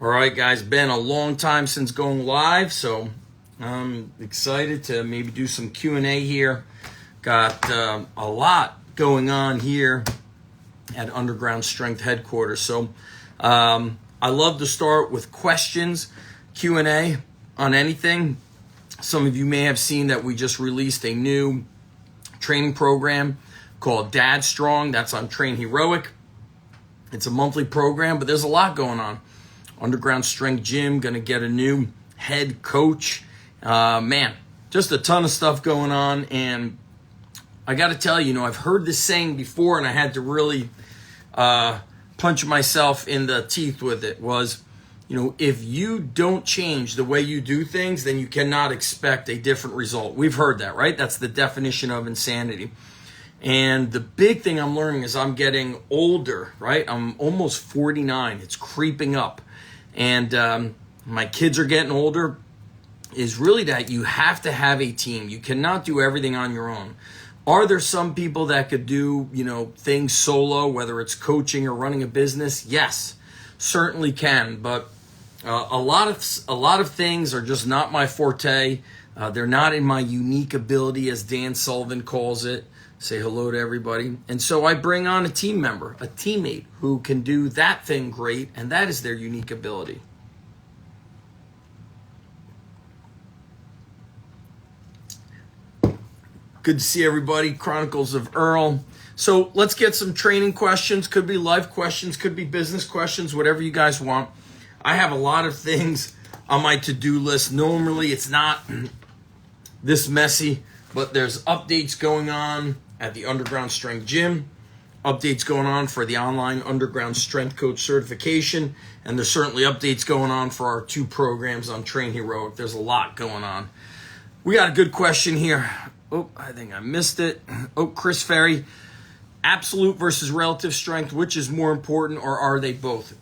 All right, guys, been a long time since going live, so I'm excited to maybe do some Q&A here. Got a lot going on here at Underground Strength headquarters. So I love to start with questions, Q&A on anything. Some of you may have seen that we just released a new training program called Dad Strong. That's on Train Heroic. It's a monthly program, but there's a lot going on. Underground Strength Gym, going to get a new head coach. Man, just a ton of stuff going on. And I got to tell you, I've heard this saying before, and I had to really punch myself in the teeth with it, was, if you don't change the way you do things, then you cannot expect a different result. We've heard that, right? That's the definition of insanity. And the big thing I'm learning is I'm getting older, right? I'm almost 49. It's creeping up. And my kids are getting older, is really that you have to have a team. You cannot do everything on your own. Are there some people that could do, things solo, whether it's coaching or running a business? Yes, certainly can. But a lot of things are just not my forte. They're not in my unique ability, as Dan Sullivan calls it. Say hello to everybody. And so I bring on a team member, a teammate who can do that thing great, and that is their unique ability. Good to see everybody. Chronicles of Earl. So let's get some training questions. Could be life questions, could be business questions, whatever you guys want. I have a lot of things on my to-do list. Normally it's not this messy, but there's updates going on at the Underground Strength Gym, updates going on for the online Underground Strength Coach certification, and there's certainly updates going on for our 2 programs on Train Heroic. There's a lot going on. We got a good question here. Oh, I think I missed it. Oh, Chris Ferry, absolute versus relative strength, which is more important, or are they both?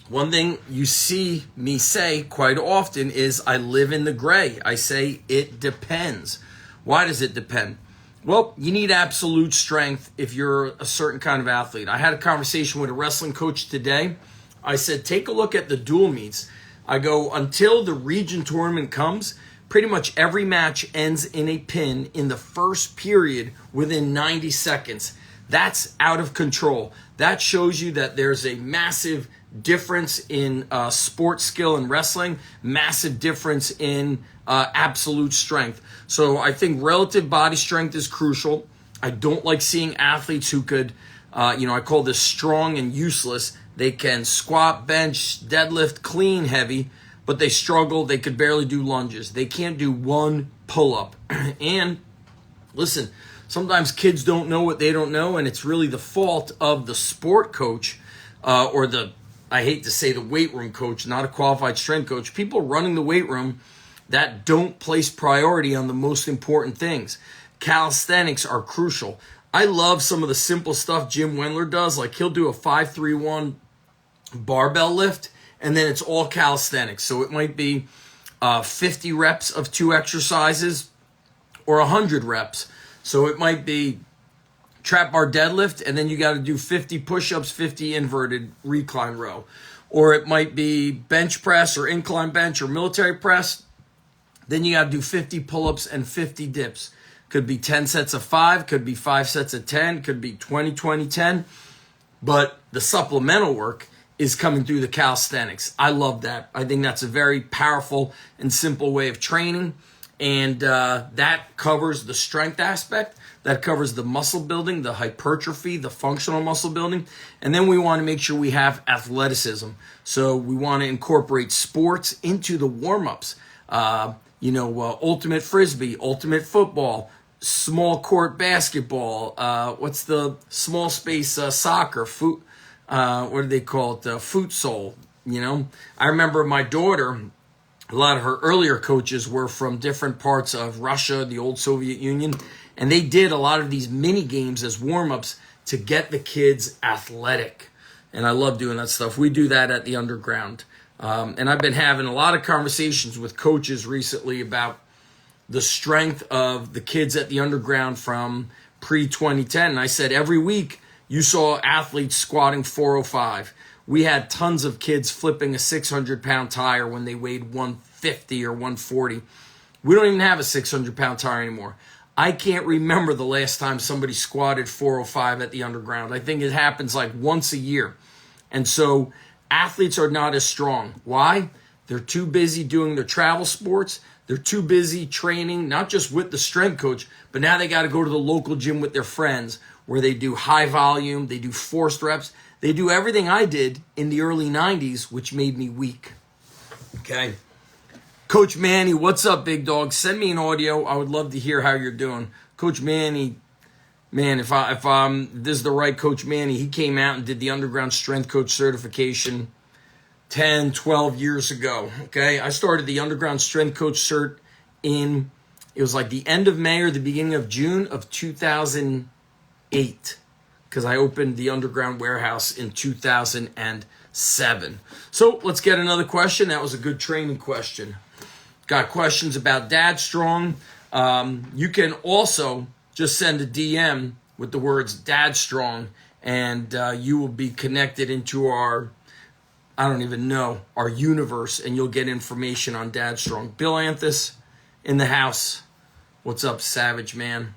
One thing you see me say quite often is I live in the gray. I say it depends. Why does it depend? Well, you need absolute strength if you're a certain kind of athlete. I had a conversation with a wrestling coach today. I said, take a look at the dual meets. I go, until the region tournament comes, pretty much every match ends in a pin in the first period within 90 seconds. That's out of control. That shows you that there's a massive difference in sports skill and wrestling, massive difference in absolute strength. So I think relative body strength is crucial. I don't like seeing athletes who could, I call this strong and useless. They can squat, bench, deadlift, clean, heavy, but they struggle. They could barely do lunges. They can't do one pull-up. And listen, sometimes kids don't know what they don't know, and it's really the fault of the sport coach or I hate to say the weight room coach, not a qualified strength coach, people running the weight room that don't place priority on the most important things. Calisthenics are crucial. I love some of the simple stuff Jim Wendler does, like he'll do a 5-3-1 barbell lift, and then it's all calisthenics. So it might be 50 reps of 2 exercises or 100 reps. So it might be trap bar deadlift, and then you got to do 50 push-ups, 50 inverted recline row. Or it might be bench press or incline bench or military press. Then you got to do 50 pull-ups and 50 dips. Could be 10 sets of 5, could be 5 sets of 10, could be 20, 20, 10. But the supplemental work is coming through the calisthenics. I love that. I think that's a very powerful and simple way of training. And that covers the strength aspect. That covers the muscle building, the hypertrophy, the functional muscle building. And then we want to make sure we have athleticism. So we want to incorporate sports into the warm-ups. Ultimate frisbee, ultimate football, small court basketball. What's the small space soccer? What do they call it? Futsal. I remember my daughter. A lot of her earlier coaches were from different parts of Russia, the old Soviet Union, and they did a lot of these mini games as warm-ups to get the kids athletic. And I love doing that stuff. We do that at the Underground. And I've been having a lot of conversations with coaches recently about the strength of the kids at the Underground from pre-2010. And I said every week you saw athletes squatting 405 we had tons of kids flipping a 600-pound tire when they weighed 150 or 140. We don't even have a 600-pound tire anymore. I can't remember the last time somebody squatted 405 at the underground. I think it happens like once a year. And so athletes are not as strong. Why? They're too busy doing their travel sports. They're too busy training, not just with the strength coach, but now they got to go to the local gym with their friends where they do high volume, they do forced reps. They do everything I did in the early 90s, which made me weak. Okay. Coach Manny, what's up, big dog? Send me an audio. I would love to hear how you're doing. Coach Manny, man, if this is the right Coach Manny, he came out and did the underground strength coach certification 10, 12 years ago. Okay. I started the underground strength coach cert it was like the end of May or the beginning of June of 2008. Because I opened the underground warehouse in 2007. So let's get another question. That was a good training question. Got questions about Dad Strong. You can also just send a DM with the words Dad Strong, and you will be connected into our, I don't even know, our universe, and you'll get information on Dad Strong. Bill Anthus in the house. What's up, Savage Man?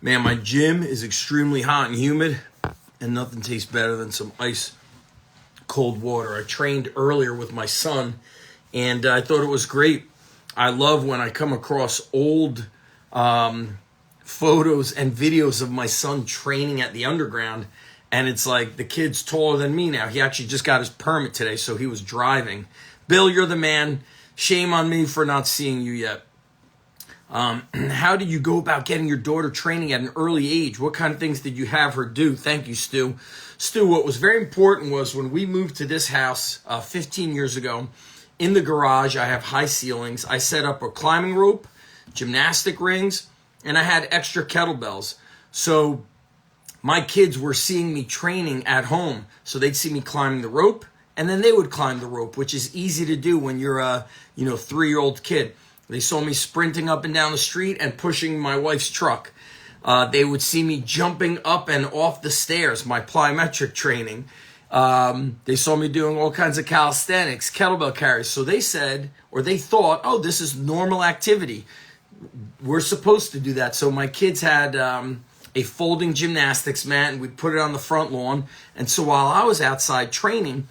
Man, my gym is extremely hot and humid, and nothing tastes better than some ice cold water. I trained earlier with my son, and I thought it was great. I love when I come across old photos and videos of my son training at the underground, and it's like the kid's taller than me now. He actually just got his permit today, so he was driving. Bill, you're the man. Shame on me for not seeing you yet. How did you go about getting your daughter training at an early age? What kind of things did you have her do? Thank you, Stu. Stu, what was very important was when we moved to this house 15 years ago, in the garage, I have high ceilings. I set up a climbing rope, gymnastic rings, and I had extra kettlebells. So my kids were seeing me training at home. So they'd see me climbing the rope, and then they would climb the rope, which is easy to do when you're a 3-year-old kid. They saw me sprinting up and down the street and pushing my wife's truck. They would see me jumping up and off the stairs, my plyometric training. They saw me doing all kinds of calisthenics, kettlebell carries. So they said, or they thought, oh, this is normal activity. We're supposed to do that. So my kids had a folding gymnastics mat, and we'd put it on the front lawn. And so while I was outside training,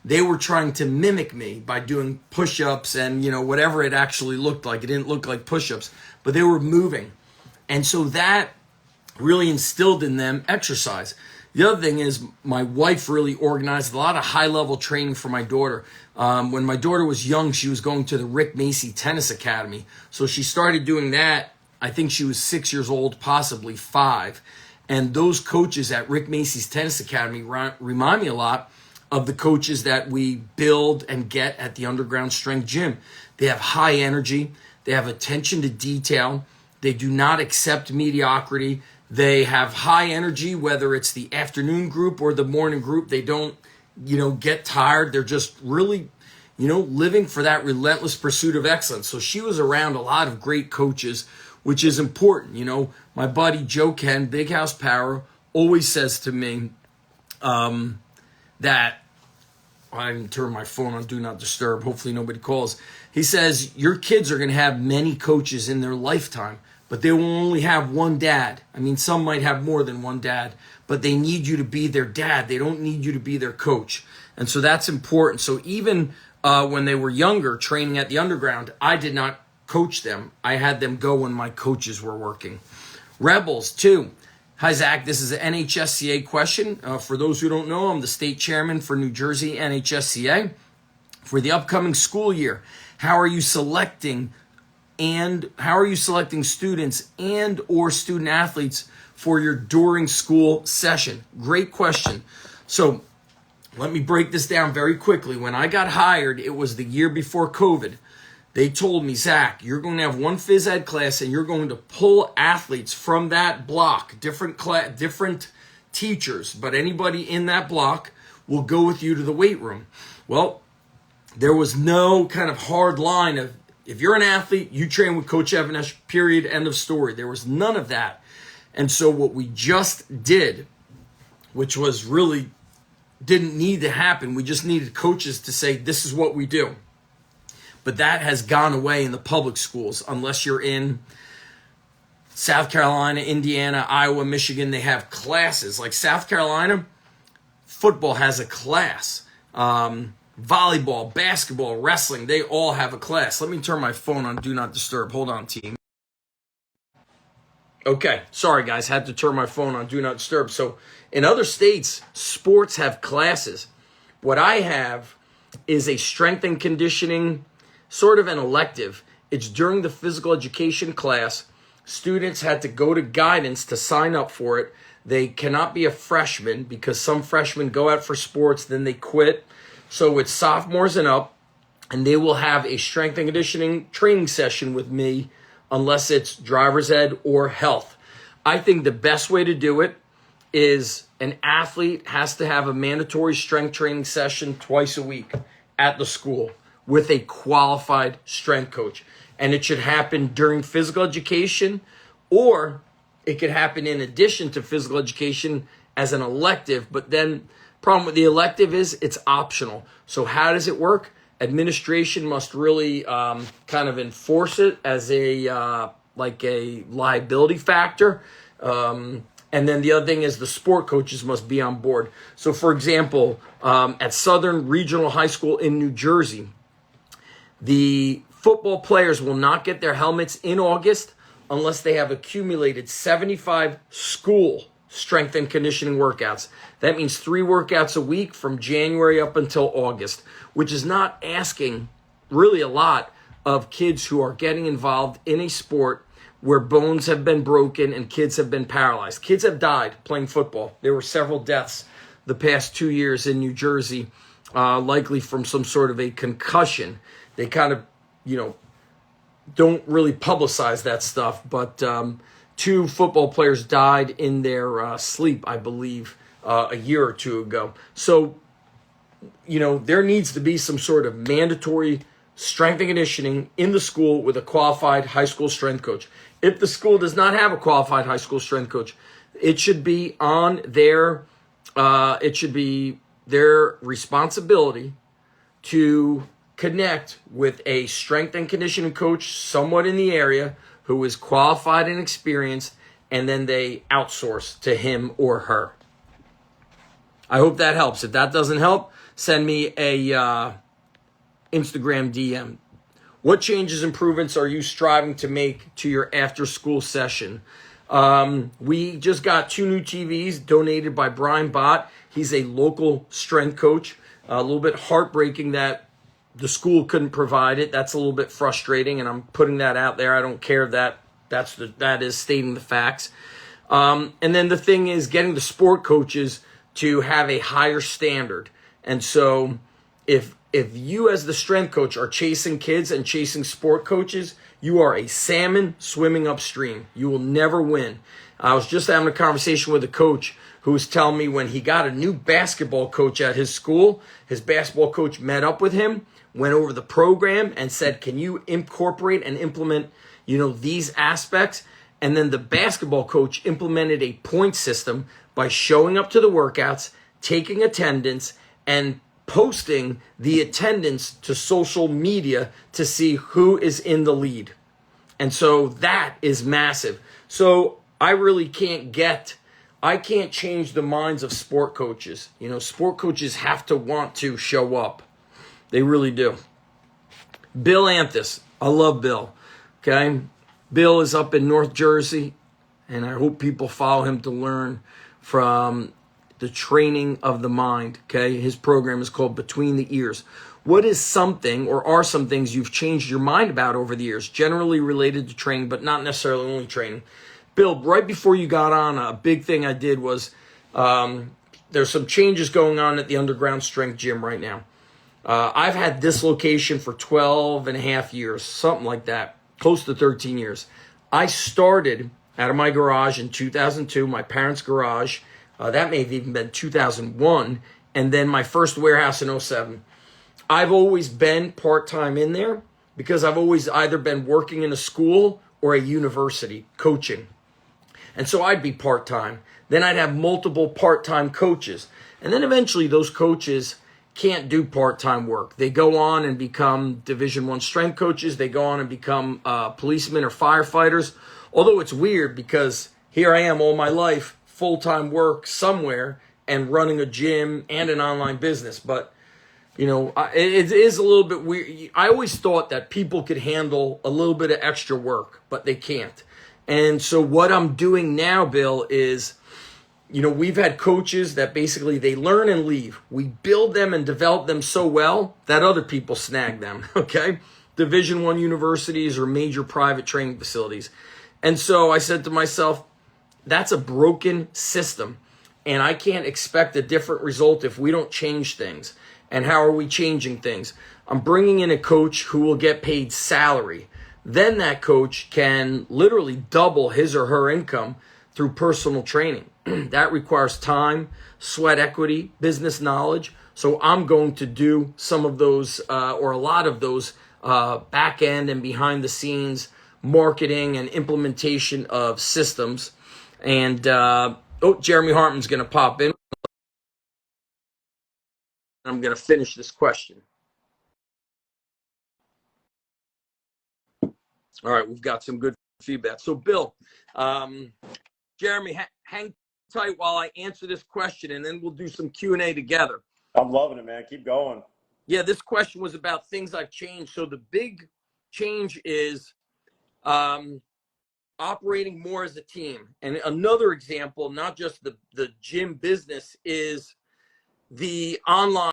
they were trying to mimic me by doing push-ups and, whatever it actually looked like. It didn't look like push-ups, but they were moving. And so that really instilled in them exercise. The other thing is my wife really organized a lot of high-level training for my daughter. When my daughter was young, she was going to the Rick Macy Tennis Academy. So she started doing that. I think she was 6 years old, possibly 5. And those coaches at Rick Macy's Tennis Academy remind me a lot of the coaches that we build and get at the underground strength gym. They have high energy. They have attention to detail. They do not accept mediocrity. They have high energy, whether it's the afternoon group or the morning group. They don't, get tired. They're just really, living for that relentless pursuit of excellence. So she was around a lot of great coaches, which is important. My buddy Joe Ken, Big House Power, always says to me that, I didn't turn my phone on Do Not Disturb. Hopefully nobody calls. He says, your kids are going to have many coaches in their lifetime, but they will only have one dad. I mean, some might have more than one dad, but they need you to be their dad. They don't need you to be their coach. And so that's important. So even when they were younger, training at the underground, I did not coach them. I had them go when my coaches were working. Rebels, too. Hi, Zach. This is an NHSCA question. For those who don't know, I'm the state chairman for New Jersey NHSCA. For the upcoming school year, how are you selecting students and or student athletes for your during school session? Great question. So let me break this down very quickly. When I got hired, it was the year before COVID. They told me, Zach, you're going to have one phys ed class and you're going to pull athletes from that block, different teachers, but anybody in that block will go with you to the weight room. Well, there was no kind of hard line of, if you're an athlete, you train with Coach Evanesh, period, end of story. There was none of that. And so what we just did, which was really didn't need to happen, we just needed coaches to say, this is what we do. But that has gone away in the public schools, unless you're in South Carolina, Indiana, Iowa, Michigan. They have classes. Like South Carolina, football has a class. Volleyball, basketball, wrestling, they all have a class. Let me turn my phone on Do Not Disturb. Hold on, team. Okay, sorry guys, had to turn my phone on Do Not Disturb. So in other states, sports have classes. What I have is a strength and conditioning, sort of an elective. It's during the physical education class. Students had to go to guidance to sign up for it. They cannot be a freshman because some freshmen go out for sports, then they quit. So it's sophomores and up, and they will have a strength and conditioning training session with me unless it's driver's ed or health. I think the best way to do it is an athlete has to have a mandatory strength training session twice a week at the school with a qualified strength coach. And it should happen during physical education, or it could happen in addition to physical education as an elective. But then problem with the elective is it's optional. So how does it work? Administration must really kind of enforce it as a like a liability factor. And then the other thing is the sport coaches must be on board. So for example, at Southern Regional High School in New Jersey, the football players will not get their helmets in August unless they have accumulated 75 school strength and conditioning workouts. That means 3 workouts a week from January up until August, which is not asking really a lot of kids who are getting involved in a sport where bones have been broken and kids have been paralyzed. Kids have died playing football. There were several deaths the past 2 years in New Jersey, likely from some sort of a concussion. They kind of, don't really publicize that stuff, but 2 football players died in their sleep, I believe, a year or 2 ago. So, there needs to be some sort of mandatory strength and conditioning in the school with a qualified high school strength coach. If the school does not have a qualified high school strength coach, it should be on their responsibility to connect with a strength and conditioning coach somewhat in the area who is qualified and experienced, and then they outsource to him or her. I hope that helps. If that doesn't help, send me a Instagram DM. What changes, improvements are you striving to make to your after-school session? We just got 2 new TVs donated by Brian Bott. He's a local strength coach. A little bit heartbreaking that the school couldn't provide it. That's a little bit frustrating, and I'm putting that out there. I don't care that that is stating the facts. And then the thing is getting the sport coaches to have a higher standard. And so if you as the strength coach are chasing kids and chasing sport coaches, you are a salmon swimming upstream. You will never win. I was just having a conversation with a coach who was telling me when he got a new basketball coach at his school, his basketball coach met up with him, went over the program and said, can you incorporate and implement, these aspects? And then the basketball coach implemented a point system by showing up to the workouts, taking attendance, and posting the attendance to social media to see who is in the lead. And so that is massive. So I really can't change the minds of sport coaches. Sport coaches have to want to show up. They really do. Bill Anthus. I love Bill. Okay. Bill is up in North Jersey, and I hope people follow him to learn from the training of the mind. Okay. His program is called Between the Ears. What is something or are some things you've changed your mind about over the years, generally related to training, but not necessarily only training? Bill, right before you got on, a big thing I did was there's some changes going on at the Underground Strength Gym right now. I've had this location for 12 and a half years, something like that, close to 13 years. I started out of my garage in 2002, my parents' garage. That may have even been 2001, and then my first warehouse in 2007. I've always been part-time in there because I've always either been working in a school or a university, coaching. And so I'd be part-time. Then I'd have multiple part-time coaches. And then eventually those coaches can't do part-time work. They go on and become Division I strength coaches. They go on and become policemen or firefighters. Although it's weird because here I am all my life, full-time work somewhere and running a gym and an online business. But, you know, it is a little bit weird. I always thought that people could handle a little bit of extra work, but they can't. And so what I'm doing now, Bill, is, you know, we've had coaches that basically they learn and leave. We build them and develop them so well that other people snag them, okay? Division I universities or major private training facilities. And so I said to myself, that's a broken system. And I can't expect a different result if we don't change things. And how are we changing things? I'm bringing in a coach who will get paid salary. Then that coach can literally double his or her income through personal training. That requires time, sweat equity, business knowledge. So I'm going to do some of those or a lot of those back end and behind the scenes marketing and implementation of systems. And Jeremy Hartman's going to pop in. I'm going to finish this question. All right, we've got some good feedback. So, Bill, Jeremy, hang tight while I answer this question, and then we'll do some Q&A together. I'm loving it, man. Keep going. Yeah, this question was about things I've changed. So the big change is operating more as a team. And another example, not just the gym business, is the online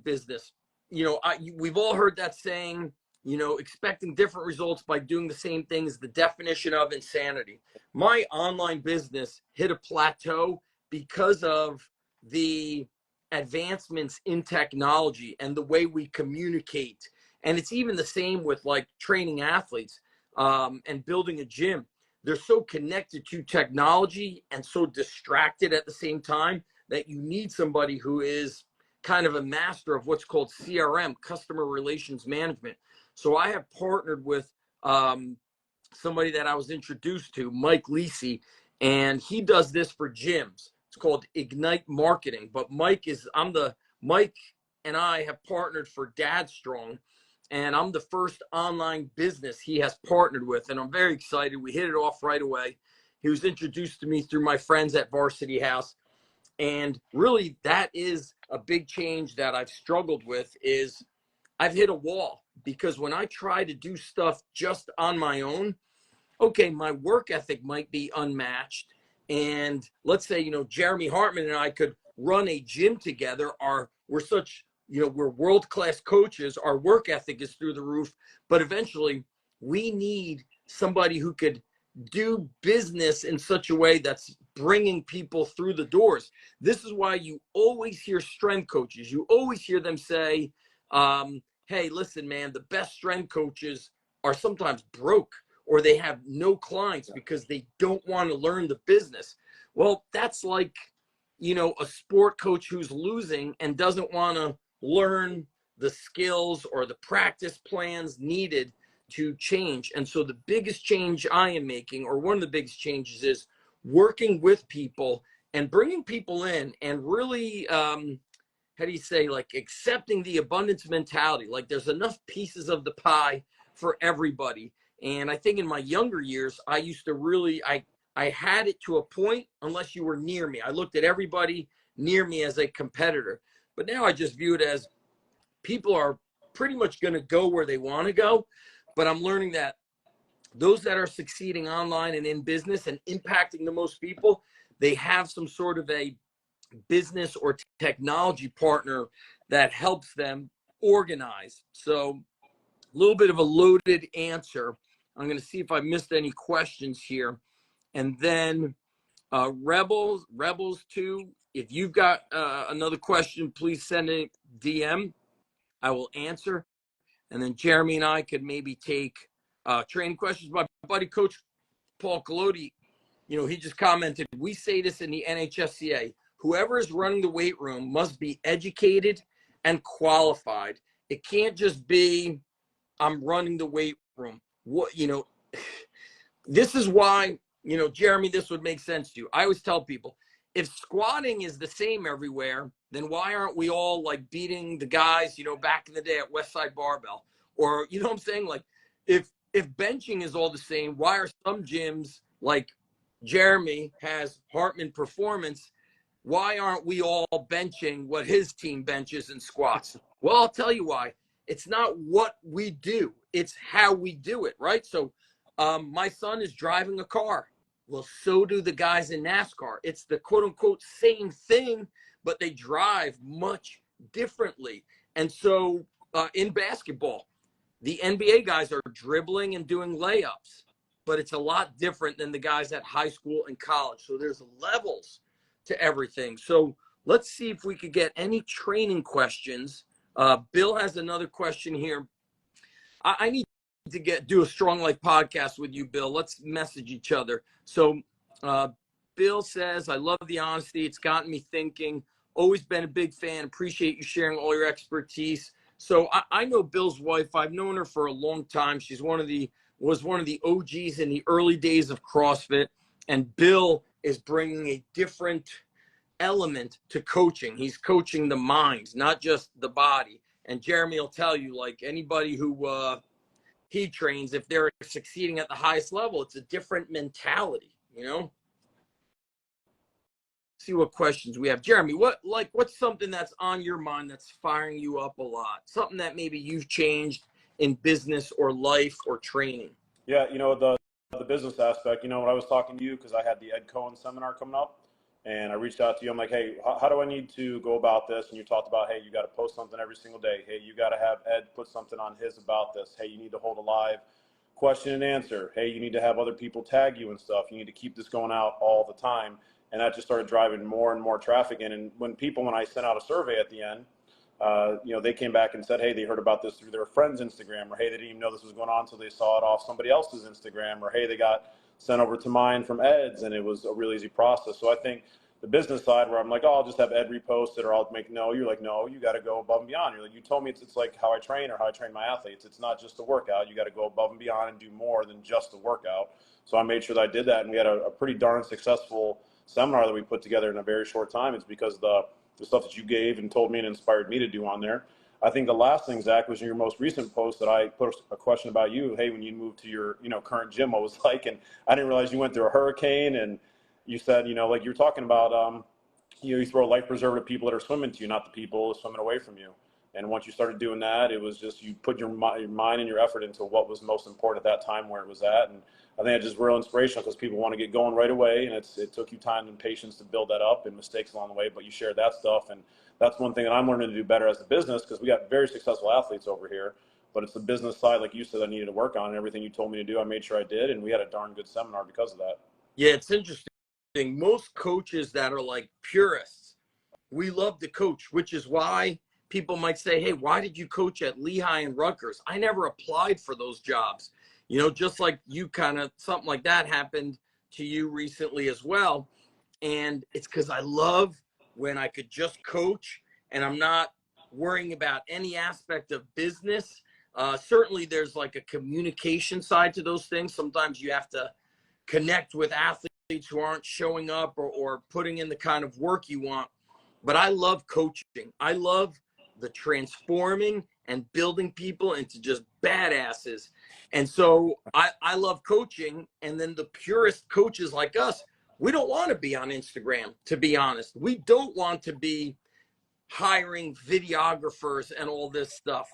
business. You know, we've all heard that saying, you know, expecting different results by doing the same thing is the definition of insanity. My online business hit a plateau because of the advancements in technology and the way we communicate. And it's even the same with like training athletes and building a gym. They're so connected to technology and so distracted at the same time that you need somebody who is kind of a master of what's called CRM, customer relations management. So I have partnered with somebody that I was introduced to, Mike Lisi, and he does this for gyms. It's called Ignite Marketing. But Mike and I have partnered for Dad Strong, and I'm the first online business he has partnered with, and I'm very excited. We hit it off right away. He was introduced to me through my friends at Varsity House. And really, that is a big change that I've struggled with is I've hit a wall because when I try to do stuff just on my own, okay, my work ethic might be unmatched. And let's say, you know, Jeremy Hartman and I could run a gym together. We're world-class coaches. Our work ethic is through the roof. But eventually, we need somebody who could do business in such a way that's bringing people through the doors. This is why you always hear strength coaches. You always hear them say, hey, listen, man, the best strength coaches are sometimes broke or they have no clients because they don't want to learn the business. Well, that's like, you know, a sport coach who's losing and doesn't want to learn the skills or the practice plans needed to change. And so the biggest change I am making, or one of the biggest changes, is working with people and bringing people in and really, like accepting the abundance mentality. Like there's enough pieces of the pie for everybody. And I think in my younger years, I used to really, I had it to a point unless you were near me. I looked at everybody near me as a competitor. But now I just view it as people are pretty much going to go where they want to go. But I'm learning that those that are succeeding online and in business and impacting the most people, they have some sort of a business or technology partner that helps them organize. So a little bit of a loaded answer. I'm going to see if I missed any questions here. And then Rebels 2, if you've got another question, please send a DM. I will answer. And then Jeremy and I could maybe take training questions. My buddy, Coach Paul Colodi, you know, he just commented, we say this in the NHSCA, whoever is running the weight room must be educated and qualified. It can't just be, I'm running the weight room. What, you know, this is why Jeremy, this would make sense to you. I always tell people, if squatting is the same everywhere, then why aren't we all like beating the guys, back in the day at Westside Barbell? Or, you know what I'm saying? Like, if benching is all the same, why are some gyms like Jeremy has Hartman Performance? Why aren't we all benching what his team benches and squats? Well, I'll tell you why. It's not what we do, it's how we do it, right? So my son is driving a car. Well, so do the guys in NASCAR. It's the quote unquote same thing, but they drive much differently. And so in basketball, the NBA guys are dribbling and doing layups, but it's a lot different than the guys at high school and college. So there's levels to everything. So let's see if we could get any training questions. Bill has another question here. I need to do a Strong Life podcast with you, Bill. Let's message each other. So Bill says, I love the honesty. It's gotten me thinking. Always been a big fan. Appreciate you sharing all your expertise. So I know Bill's wife. I've known her for a long time. She's was one of the OGs in the early days of CrossFit. And Bill is bringing a different element to coaching. He's coaching the mind, not just the body. And Jeremy will tell you, like anybody who he trains, if they're succeeding at the highest level, it's a different mentality, See what questions we have. Jeremy, what's something that's on your mind that's firing you up a lot? Something that maybe you've changed in business or life or training? Yeah, the business aspect, when I was talking to you, because I had the Ed Cohen seminar coming up, and I reached out to you. I'm like, hey, how do I need to go about this? And you talked about, hey, you got to post something every single day. Hey, you got to have Ed put something on his about this. Hey, you need to hold a live question and answer. Hey, you need to have other people tag you and stuff. You need to keep this going out all the time. And that just started driving more and more traffic in. And when I sent out a survey at the end, they came back and said, hey, they heard about this through their friend's Instagram, or hey, they didn't even know this was going on, so they saw it off somebody else's Instagram, or hey, they got sent over to mine from Ed's, and it was a real easy process. So I think the business side, where I'm like, oh, I'll just have Ed repost it, or I'll make you're like, no, you got to go above and beyond. You're like, you told me it's like how I train or how I train my athletes. It's not just a workout. You got to go above and beyond and do more than just a workout. So I made sure that I did that, and we had a pretty darn successful seminar that we put together in a very short time. It's because the stuff that you gave and told me and inspired me to do on there. I think the last thing, Zach, was in your most recent post that I put a question about you. Hey, when you moved to your current gym, what was it like? And I didn't realize you went through a hurricane, and you said, like you're talking about, you throw a life preserver to people that are swimming to you, not the people swimming away from you. And once you started doing that, it was just you put your mind and your effort into what was most important at that time where it was at. And I think it's just real inspirational because people want to get going right away. And it took you time and patience to build that up and mistakes along the way. But you shared that stuff. And that's one thing that I'm learning to do better as a business, because we got very successful athletes over here. But it's the business side, like you said, I needed to work on. And everything you told me to do, I made sure I did. And we had a darn good seminar because of that. Yeah, it's interesting. Most coaches that are like purists, we love to coach, which is why people might say, hey, why did you coach at Lehigh and Rutgers? I never applied for those jobs. Just like you something like that happened to you recently as well. And it's because I love when I could just coach and I'm not worrying about any aspect of business. Certainly there's like a communication side to those things. Sometimes you have to connect with athletes who aren't showing up or putting in the kind of work you want. But I love coaching. I love the transforming and building people into just badasses. And so I love coaching. And then the purist coaches like us, we don't want to be on Instagram, to be honest. We don't want to be hiring videographers and all this stuff.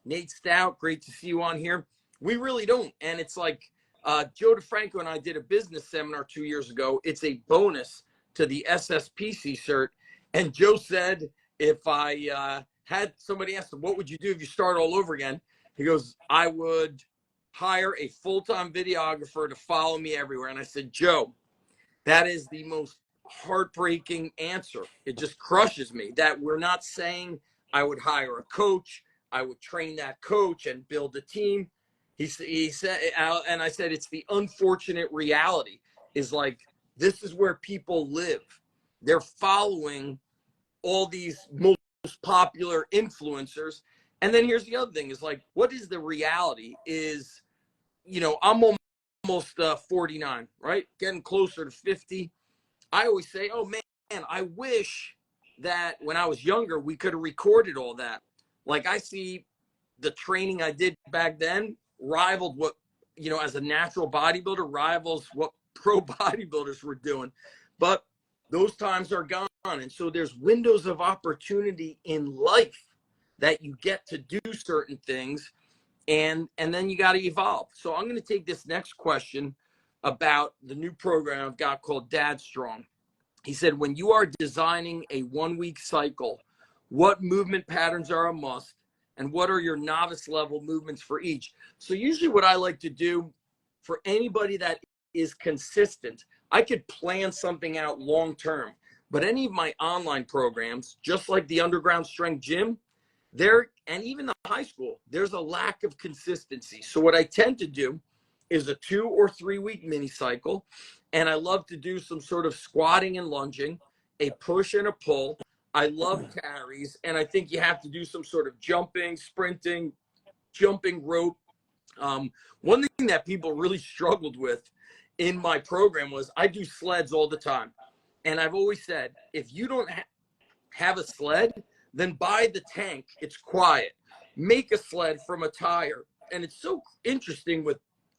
Nate Stout, great to see you on here. We really don't. And it's like Joe DeFranco and I did a business seminar 2 years ago. It's a bonus to the SSPC cert. And Joe said, if I had somebody ask him, what would you do if you start all over again? He goes, I would hire a full-time videographer to follow me everywhere. And I said, Joe, that is the most heartbreaking answer. It just crushes me that we're not saying I would hire a coach. I would train that coach and build a team. He said, and I said, it's the unfortunate reality is like, this is where people live. They're following all these most popular influencers. And then here's the other thing is like, what is the reality is, I'm on almost 49, right? Getting closer to 50. I always say, oh man, I wish that when I was younger, we could have recorded all that. Like I see the training I did back then rivaled what, as a natural bodybuilder, rivals what pro bodybuilders were doing. But those times are gone. And so there's windows of opportunity in life that you get to do certain things, and then you got to evolve. So I'm going to take this next question about the new program I've got called Dad Strong. He said, when you are designing a 1-week cycle, what movement patterns are a must, and what are your novice level movements for each? So usually what I like to do for anybody that is consistent, I could plan something out long term. But any of my online programs, just like the Underground Strength Gym, and even the high school, there's a lack of consistency. So what I tend to do is a 2 or 3 week mini cycle. And I love to do some sort of squatting and lunging, a push and a pull. I love carries. And I think you have to do some sort of jumping, sprinting, jumping rope. One thing that people really struggled with in my program was I do sleds all the time. And I've always said, if you don't have a sled, then buy the tank. It's quiet. Make a sled from a tire. And it's so interesting with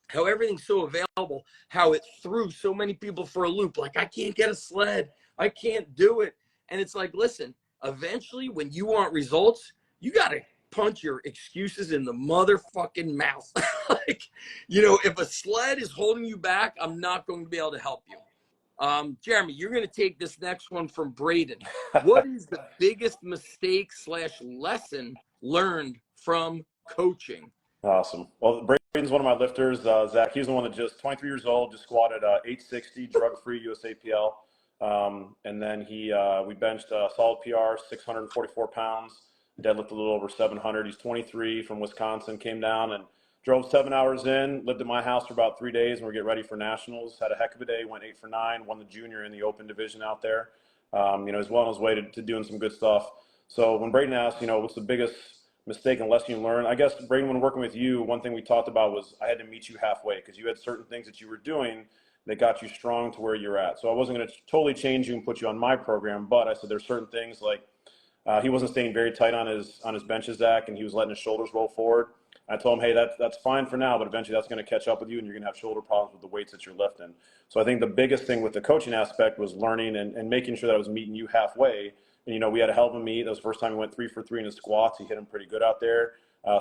how everything's so available, how it threw so many people for a loop. Like, I can't get a sled. I can't do it. And it's like, listen, eventually when you want results, you got to punch your excuses in the motherfucking mouth. Like, if a sled is holding you back, I'm not going to be able to help you. Jeremy, you're going to take this next one from Braden. What is the biggest mistake / lesson learned from coaching? Awesome. Well, Braden's one of my lifters. Zach, he's the one that just 23 years old, just squatted 860 drug-free USAPL. And then we benched a solid PR, 644 pounds, deadlift a little over 700. He's 23 from Wisconsin, came down and drove 7 hours in, lived at my house for about 3 days, and we're getting ready for nationals. Had a heck of a day, went 8 for 9, won the junior in the open division out there. He's well on his way to doing some good stuff. So when Braden asked, what's the biggest mistake and lesson you learn, I guess, Braden, when working with you, one thing we talked about was I had to meet you halfway because you had certain things that you were doing that got you strong to where you're at. So I wasn't going to totally change you and put you on my program, but I said there's certain things like he wasn't staying very tight on his benches, Zach, and he was letting his shoulders roll forward. I told him, hey, that's fine for now, but eventually that's going to catch up with you and you're going to have shoulder problems with the weights that you're lifting. So I think the biggest thing with the coaching aspect was learning and making sure that I was meeting you halfway. And, we had a hell of a meet. That was the first time we went 3 for 3 in his squats. He hit him pretty good out there,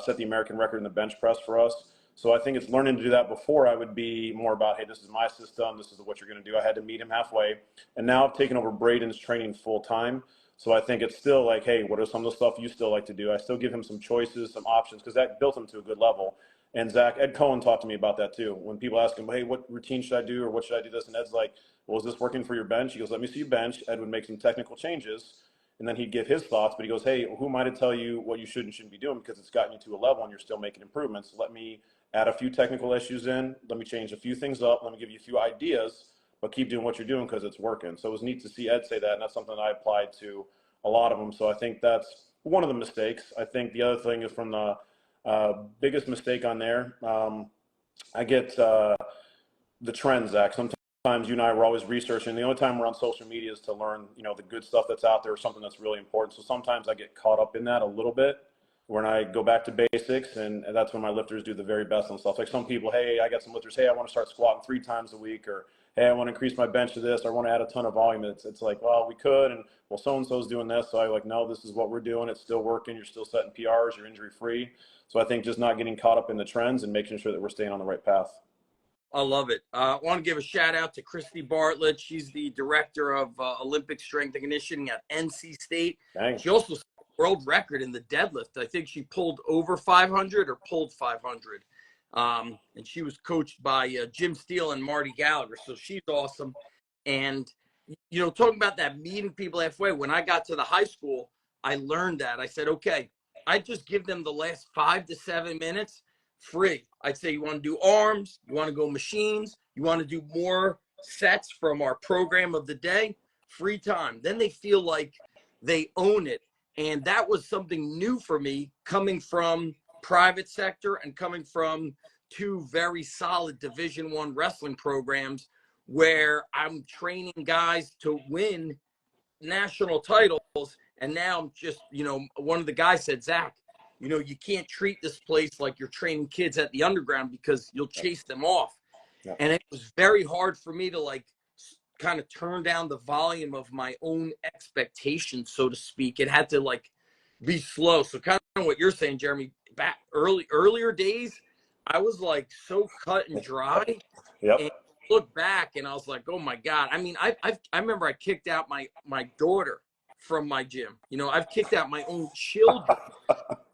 set the American record in the bench press for us. So I think it's learning to do that. Before I would be more about, hey, this is my system. This is what you're going to do. I had to meet him halfway. And now I've taken over Braden's training full time. So I think it's still like, hey, what are some of the stuff you still like to do? I still give him some choices, some options, because that built him to a good level. And Zach, Ed Cohen talked to me about that too. When people ask him, hey, what routine should I do or what should I do this? And Ed's like, well, is this working for your bench? He goes, let me see your bench. Ed would make some technical changes. And then he'd give his thoughts, but he goes, hey, who am I to tell you what you should and shouldn't be doing because it's gotten you to a level and you're still making improvements. Let me add a few technical issues in. Let me change a few things up. Let me give you a few ideas, but keep doing what you're doing because it's working. So it was neat to see Ed say that, and that's something I applied to a lot of them. So I think that's one of the mistakes. I think the other thing is from the biggest mistake on there, I get the trends, Zach. Sometimes you and I were always researching. The only time we're on social media is to learn, the good stuff that's out there or something that's really important. So sometimes I get caught up in that a little bit when I go back to basics, and that's when my lifters do the very best on stuff. Like some people, hey, I got some lifters, hey, I want to start squatting 3 times a week, or hey, I want to increase my bench to this, or I want to add a ton of volume. It's like, well, we could, and well, so-and-so's doing this. So I like, no, this is what we're doing. It's still working. You're still setting PRs. You're injury-free. So I think just not getting caught up in the trends and making sure that we're staying on the right path. I love it. I want to give a shout out to Christy Bartlett. She's the director of Olympic strength and conditioning at NC State. Dang. She also set a world record in the deadlift. I think she pulled over 500 or pulled 500. And she was coached by Jim Steele and Marty Gallagher. So she's awesome. And, talking about that meeting people halfway, when I got to the high school, I learned that. I said, okay, I just give them the last 5 to 7 minutes free. I'd say, you want to do arms, you want to go machines, you want to do more sets from our program of the day, free time. Then they feel like they own it. And that was something new for me coming from private sector and coming from two very solid Division I wrestling programs where I'm training guys to win national titles. And now I'm just, one of the guys said, Zach, you can't treat this place like you're training kids at the underground because you'll chase them off. Yeah. And it was very hard for me to like kind of turn down the volume of my own expectations, so to speak. It had to like be slow. So kind of what you're saying, Jeremy, back earlier days, I was like so cut and dry. Yep. And look back and I was like, oh my God. I mean, I remember I kicked out my daughter from my gym. I've kicked out my own children.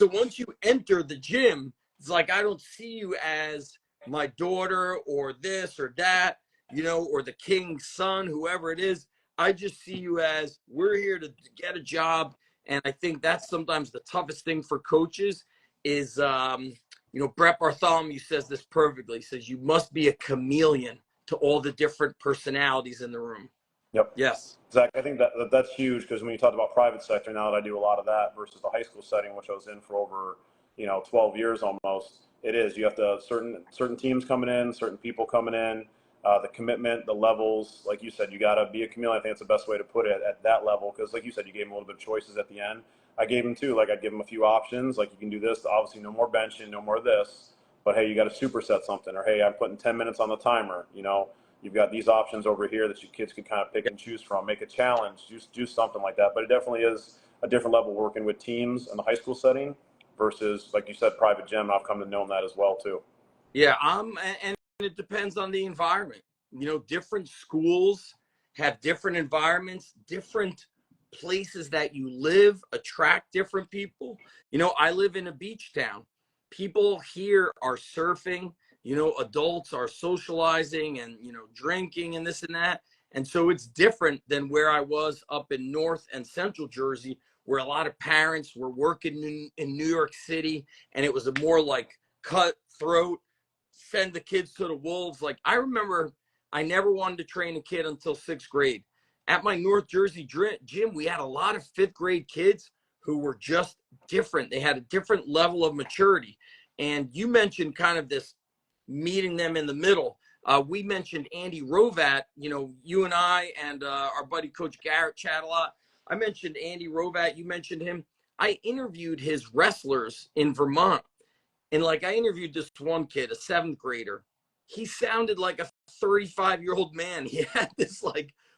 So once you enter the gym, it's like, I don't see you as my daughter or this or that, or the king's son, whoever it is. I just see you as, we're here to get a job. And I think that's sometimes the toughest thing for coaches is, Brett Bartholomew says this perfectly. He says, you must be a chameleon to all the different personalities in the room. Yep. Yes. Zach, I think that's huge because when you talk about private sector, now that I do a lot of that versus the high school setting, which I was in for over, 12 years almost, it is. You have to certain teams coming in, certain people coming in, the commitment, the levels. Like you said, you got to be a chameleon. I think that's the best way to put it at that level because, like you said, you gave them a little bit of choices at the end. I gave them too. Like I'd give them a few options. Like you can do this. Obviously, no more benching, no more of this. But hey, you got to superset something, or hey, I'm putting 10 minutes on the timer. You've got these options over here that your kids can kind of pick and choose from. Make a challenge, do something like that. But it definitely is a different level working with teams in the high school setting versus, like you said, private gym. And I've come to know that as well too. Yeah, and it depends on the environment. Different schools have different environments, different places that you live attract different people. I live in a beach town. People here are surfing. Adults are socializing and, drinking and this and that. And so it's different than where I was up in North and Central Jersey, where a lot of parents were working in New York City. And it was a more like cutthroat, send the kids to the wolves. Like I remember I never wanted to train a kid until 6th grade. At my North Jersey gym, we had a lot of 5th grade kids who were just different. They had a different level of maturity. And you mentioned kind of this meeting them in the middle. We mentioned Andy Rovat. You and I and our buddy Coach Garrett chat a lot. I mentioned Andy Rovat. You mentioned him. I interviewed his wrestlers in Vermont. And I interviewed this one kid, a 7th grader. He sounded like a 35-year-old man. He had this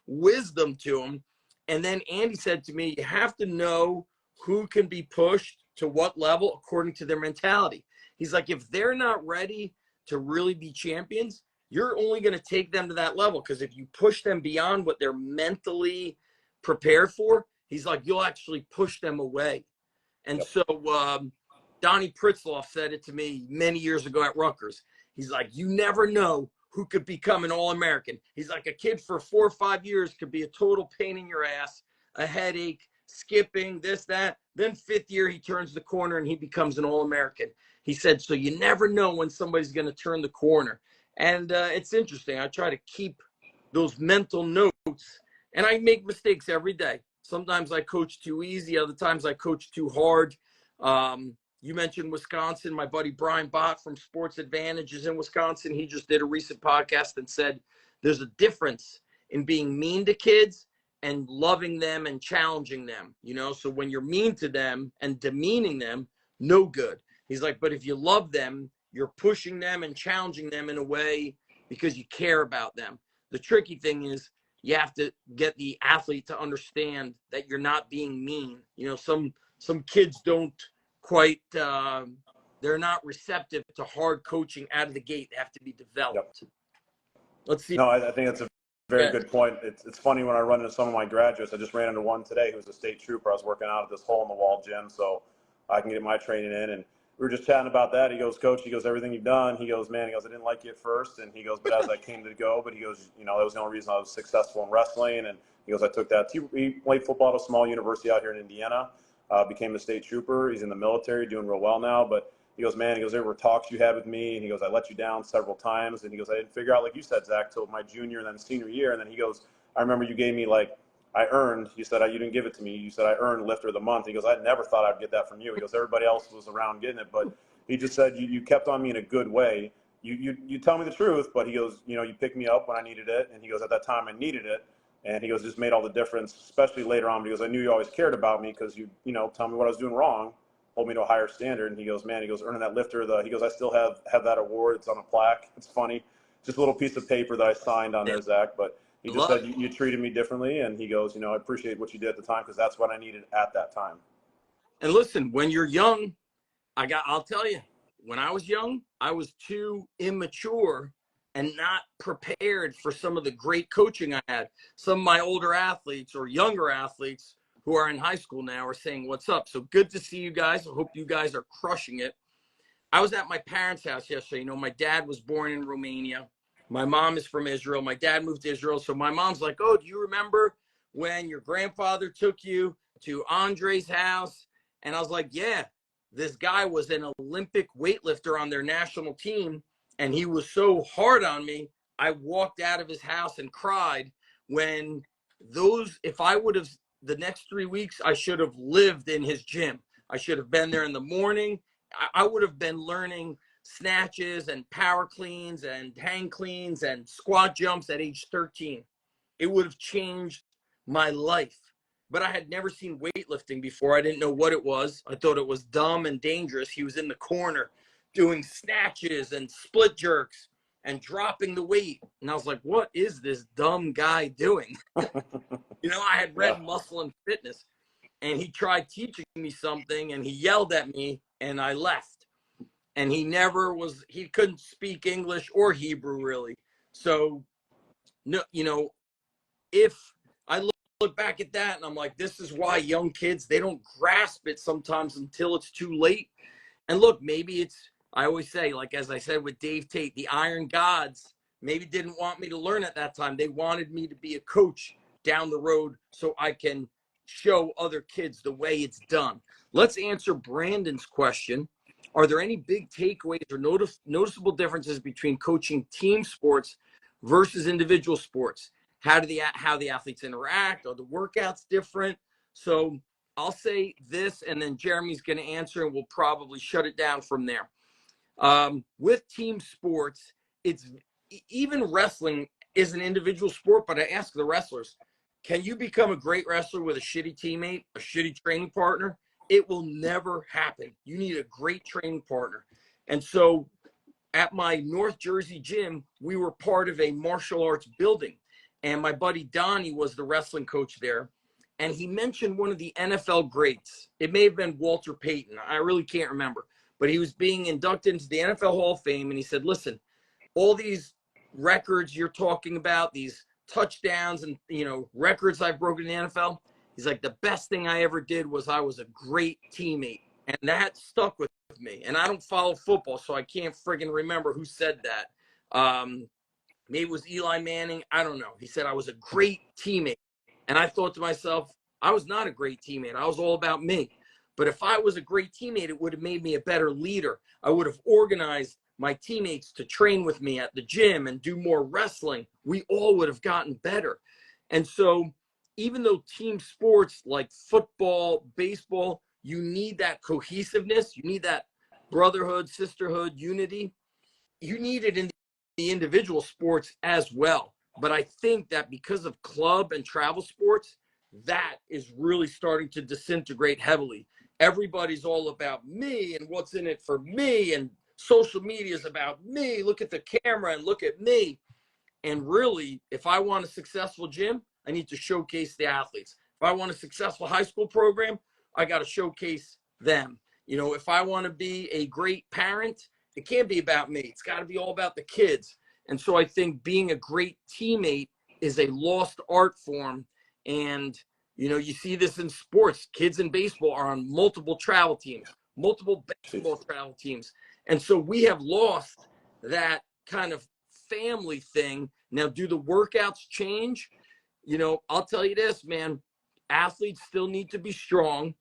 wisdom to him. And then Andy said to me, you have to know who can be pushed to what level according to their mentality. He's like, if they're not ready to really be champions, you're only going to take them to that level. Because if you push them beyond what they're mentally prepared for, he's like, you'll actually push them away. And Yep. So Donnie Pritzloff said it to me many years ago at Rutgers. He's like, you never know who could become an All-American. He's like, a kid for 4 or 5 years could be a total pain in your ass, a headache, skipping, this, that. Then 5th year, he turns the corner and he becomes an All-American. He said, so you never know when somebody's going to turn the corner. And it's interesting. I try to keep those mental notes, and I make mistakes every day. Sometimes I coach too easy. Other times I coach too hard. You mentioned Wisconsin. My buddy Brian Bott from Sports Advantage is in Wisconsin. He just did a recent podcast and said there's a difference in being mean to kids and loving them and challenging them. So when you're mean to them and demeaning them, no good. He's like, but if you love them, you're pushing them and challenging them in a way because you care about them. The tricky thing is you have to get the athlete to understand that you're not being mean. Some kids don't quite, they're not receptive to hard coaching out of the gate. They have to be developed. Yep. Let's see. No, I think that's a very good point. It's funny when I run into some of my graduates. I just ran into one today who was a state trooper. I was working out at this hole-in-the-wall gym so I can get my training in. And we were just chatting about that. He goes, Coach, everything you've done. He goes, man, I didn't like you at first. And he goes, but as I came to go, but he goes, that was the only reason I was successful in wrestling. And he goes, I took that. He played football at a small university out here in Indiana. Became a state trooper. He's in the military, doing real well now. But he goes, man, there were talks you had with me. And he goes, I let you down several times. And he goes, I didn't figure out, like you said, Zach, till my junior and then senior year. And then he goes, I remember you gave me I earned, you said, you didn't give it to me. You said, I earned lifter of the month. He goes, I never thought I'd get that from you. He goes, everybody else was around getting it. But he just said, you kept on me in a good way. you tell me the truth, but he goes, you know, you picked me up when I needed it. And he goes, at that time I needed it. And he goes, just made all the difference, especially later on. But he goes, I knew you always cared about me because you know, tell me what I was doing wrong, hold me to a higher standard. And he goes, man, he goes, earning that lifter, he goes, I still have that award. It's on a plaque. It's funny. Just a little piece of paper that I signed on there, Zach. But he just said, you treated me differently. And he goes, you know, I appreciate what you did at the time because that's what I needed at that time. And listen, when you're young, I'll tell you, when I was young, I was too immature and not prepared for some of the great coaching I had. Some of my older athletes or younger athletes who are in high school now are saying, what's up? So good to see you guys. I hope you guys are crushing it. I was at my parents' house yesterday. You know, my dad was born in Romania. My mom is from Israel. My dad moved to Israel. So my mom's like, oh, do you remember when your grandfather took you to Andre's house? And I was like, yeah, this guy was an Olympic weightlifter on their national team. And he was so hard on me, I walked out of his house and cried when if I would have, the next 3 weeks, I should have lived in his gym. I should have been there in the morning. I would have been learning snatches and power cleans and hang cleans and squat jumps at age 13. It would have changed my life. But I had never seen weightlifting before. I didn't know what it was. I thought it was dumb and dangerous. He was in the corner doing snatches and split jerks and dropping the weight. And I was like, what is this dumb guy doing? You know, I had read Muscle and Fitness, and he tried teaching me something, and he yelled at me, and I left. And he couldn't speak English or Hebrew really. So, no, you know, if I look back at that and I'm like, this is why young kids, they don't grasp it sometimes until it's too late. And look, maybe I always say, like, as I said with Dave Tate, the Iron Gods maybe didn't want me to learn at that time. They wanted me to be a coach down the road so I can show other kids the way it's done. Let's answer Brandon's question. Are there any big takeaways or noticeable differences between coaching team sports versus individual sports? How the athletes interact? Are the workouts different? So I'll say this, and then Jeremy's going to answer, and we'll probably shut it down from there. With team sports, even wrestling is an individual sport, but I ask the wrestlers, can you become a great wrestler with a shitty teammate, a shitty training partner? It will never happen. You need a great training partner. And so at my North Jersey gym, we were part of a martial arts building. And my buddy Donnie was the wrestling coach there. And he mentioned one of the NFL greats. It may have been Walter Payton. I really can't remember. But he was being inducted into the NFL Hall of Fame. And he said, listen, all these records you're talking about, these touchdowns and, you know, records I've broken in the NFL. He's like, the best thing I ever did was I was a great teammate. And that stuck with me. And I don't follow football, so I can't friggin' remember who said that. Maybe it was Eli Manning. I don't know. He said I was a great teammate. And I thought to myself, I was not a great teammate. I was all about me. But if I was a great teammate, it would have made me a better leader. I would have organized my teammates to train with me at the gym and do more wrestling. We all would have gotten better. And so even though team sports like football, baseball, you need that cohesiveness, you need that brotherhood, sisterhood, unity, you need it in the individual sports as well. But I think that because of club and travel sports, that is really starting to disintegrate heavily. Everybody's all about me and what's in it for me, and social media is about me. Look at the camera and look at me. And really, if I want a successful gym, I need to showcase the athletes. If I want a successful high school program, I got to showcase them. You know, if I want to be a great parent, it can't be about me. It's got to be all about the kids. And so I think being a great teammate is a lost art form. And, you know, you see this in sports. Kids in baseball are on multiple travel teams, multiple basketball travel teams. And so we have lost that kind of family thing. Now, do the workouts change? You know, I'll tell you this, man, athletes still need to be strong.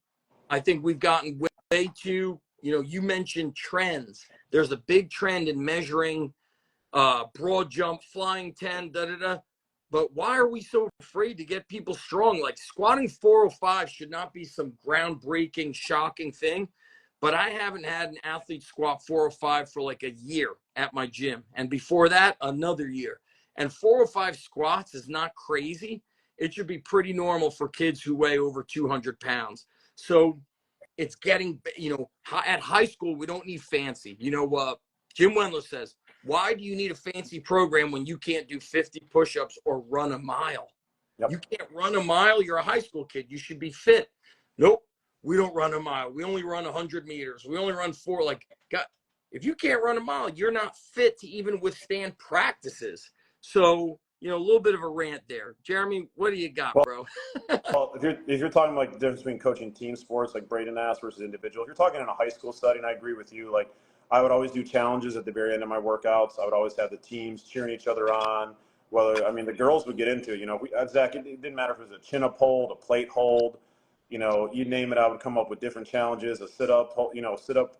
I think we've gotten way too, you know, you mentioned trends. There's a big trend in measuring broad jump, flying 10, But why are we so afraid to get people strong? Like squatting 405 should not be some groundbreaking, shocking thing. but I haven't had an athlete squat 405 for like a year at my gym. And before that, another year. And 405 squats is not crazy. It should be pretty normal for kids who weigh over 200 pounds. So it's getting, at high school, we don't need fancy. Jim Wendler says, why do you need a fancy program when you can't do 50 push-ups or run a mile? Yep. You can't run a mile. You're a high school kid. You should be fit. Nope. We don't run a mile. We only run 100 meters. We only run 4. God, if you can't run a mile, you're not fit to even withstand practices. So, a little bit of a rant there. Jeremy, what do you got, bro? Well, if you're talking like the difference between coaching team sports like Braden asked versus individual, if you're talking in a high school setting, I agree with you. Like, I would always do challenges at the very end of my workouts. I would always have the teams cheering each other on. The girls would get into it. Zach, it didn't matter if it was a chin-up hold, a plate hold, you name it. I would come up with different challenges, a sit-up,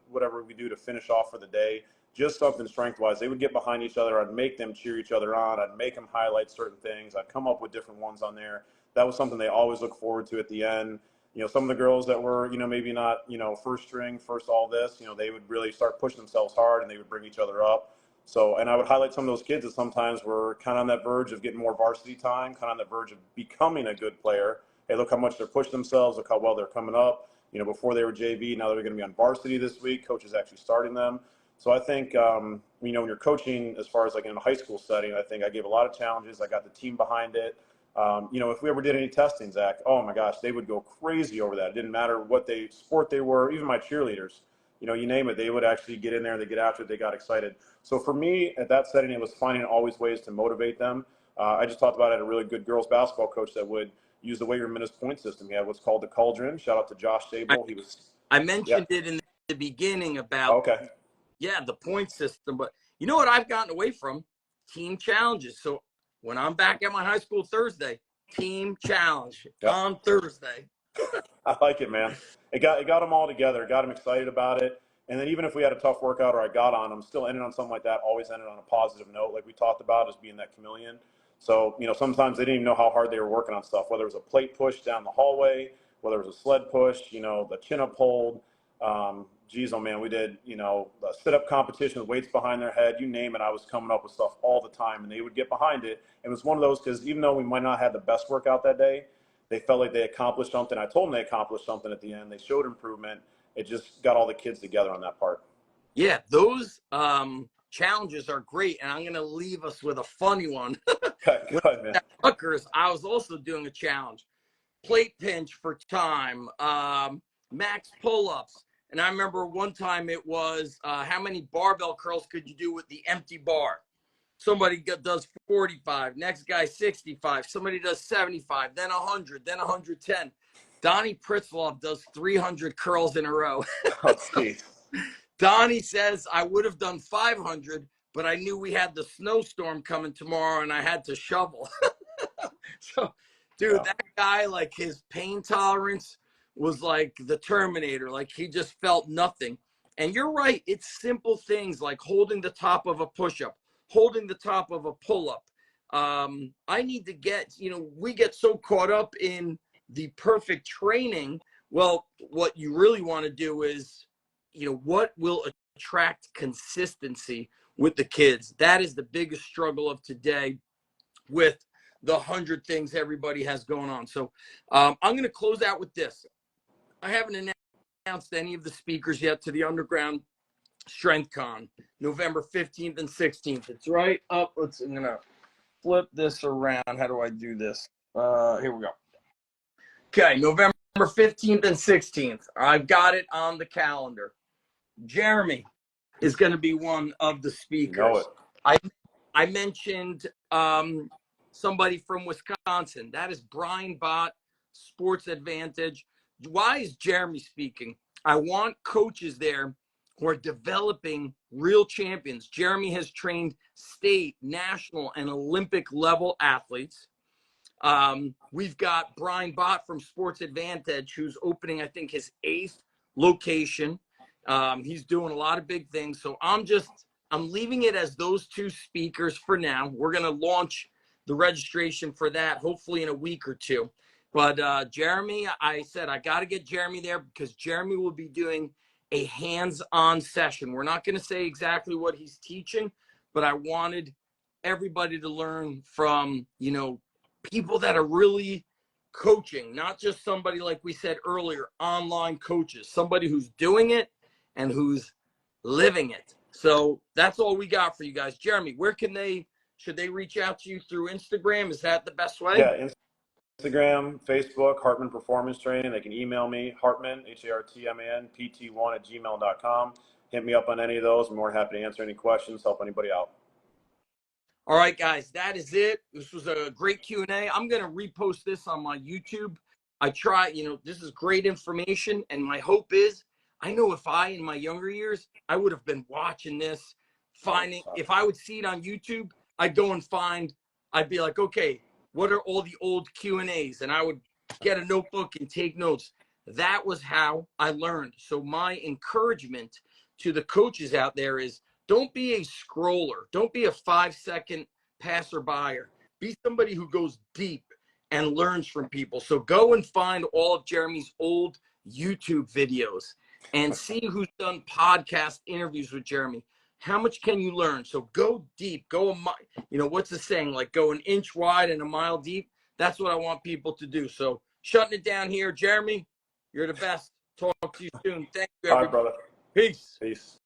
whatever we do to finish off for the day. Just something strength-wise. They would get behind each other. I'd make them cheer each other on. I'd make them highlight certain things. I'd come up with different ones on there. That was something they always look forward to at the end. Some of the girls that were, maybe not, first string, first all this, they would really start pushing themselves hard and they would bring each other up. So, and I would highlight some of those kids that sometimes were kind of on that verge of getting more varsity time, kind of on the verge of becoming a good player. Hey, look how much they're pushing themselves. Look how well they're coming up. Before they were JV, now they're going to be on varsity this week. Coach is actually starting them. So I think, when you're coaching as far as like in a high school setting, I think I gave a lot of challenges. I got the team behind it. If we ever did any testing, Zach, oh my gosh, they would go crazy over that. It didn't matter what sport they were, even my cheerleaders, you name it, they would actually get in there and they get after it. They got excited. So for me at that setting, it was finding always ways to motivate them. I just talked about it, a really good girls basketball coach that would use the weight room in his point system. He had what's called the Cauldron. Shout out to Josh Sable. I mentioned it in the beginning about, the point system, but you know what I've gotten away from? Team challenges. So when I'm back at my high school Thursday, team challenge on Thursday. I like it, man. It got them all together, got them excited about it. And then even if we had a tough workout or I got on them, still ended on something like that, always ended on a positive note, like we talked about, as being that chameleon. So, sometimes they didn't even know how hard they were working on stuff, whether it was a plate push down the hallway, whether it was a sled push, the chin-up hold. Geez, oh man, we did, a sit-up competition with weights behind their head, you name it. I was coming up with stuff all the time, and they would get behind it. It was one of those, because even though we might not have the best workout that day, they felt like they accomplished something. I told them they accomplished something at the end. They showed improvement. It just got all the kids together on that part. Yeah, those challenges are great, and I'm going to leave us with a funny one. Go ahead, man. At Rutgers, I was also doing a challenge. Plate pinch for time, max pull-ups. And I remember one time it was how many barbell curls could you do with the empty bar? Somebody does 45, next guy 65, somebody does 75, then 100, then 110. Donnie Pritzloff does 300 curls in a row. Oh, geez. Donnie says, I would have done 500, but I knew we had the snowstorm coming tomorrow and I had to shovel. So, dude, that guy, like, his pain tolerance was like the Terminator. Like, he just felt nothing. And you're right. It's simple things like holding the top of a push-up, holding the top of a pull-up. I need to get, we get so caught up in the perfect training. Well, what you really want to do is, what will attract consistency with the kids? That is the biggest struggle of today with the 100 things everybody has going on. So I'm going to close out with this. I haven't announced any of the speakers yet to the Underground Strength Con, November 15th and 16th. It's right up. I'm going to flip this around. How do I do this? Here we go. Okay, November 15th and 16th. I've got it on the calendar. Jeremy is going to be one of the speakers. I mentioned somebody from Wisconsin. That is Brian Bott, Sports Advantage. Why is Jeremy speaking? I want coaches there who are developing real champions. Jeremy has trained state, national, and Olympic level athletes. We've got Brian Bott from Sports Advantage, who's opening, I think, his 8th location. He's doing a lot of big things. So I'm leaving it as those two speakers for now. We're going to launch the registration for that, hopefully in a week or two. But Jeremy, I said I got to get Jeremy there because Jeremy will be doing a hands-on session. We're not going to say exactly what he's teaching, but I wanted everybody to learn from, you know, people that are really coaching, not just somebody, like we said earlier, online coaches, somebody who's doing it and who's living it. So that's all we got for you guys. Jeremy, where can should they reach out to you through Instagram? Is that the best way? Yeah, Instagram, Facebook, Hartman Performance Training. They can email me, Hartman, Hartman, pt1@gmail.com. Hit me up on any of those. I'm more happy to answer any questions, help anybody out. All right, guys, that is it. This was a great Q&A. I'm going to repost this on my YouTube. I try, you know, this is great information. And my hope is, I know if in my younger years, I would have been watching this, if I would see it on YouTube, I'd go and I'd be like, okay, what are all the old Q&As? And I would get a notebook and take notes. That was how I learned. So my encouragement to the coaches out there is, don't be a scroller. Don't be a 5-second passerby. Be somebody who goes deep and learns from people. So go and find all of Jeremy's old YouTube videos and see who's done podcast interviews with Jeremy. How much can you learn? So go deep. Go you know, what's the saying? Like, go an inch wide and a mile deep. That's what I want people to do. So shutting it down here, Jeremy, you're the best. Talk to you soon. Thank you, everybody. All right, brother. Peace. Peace.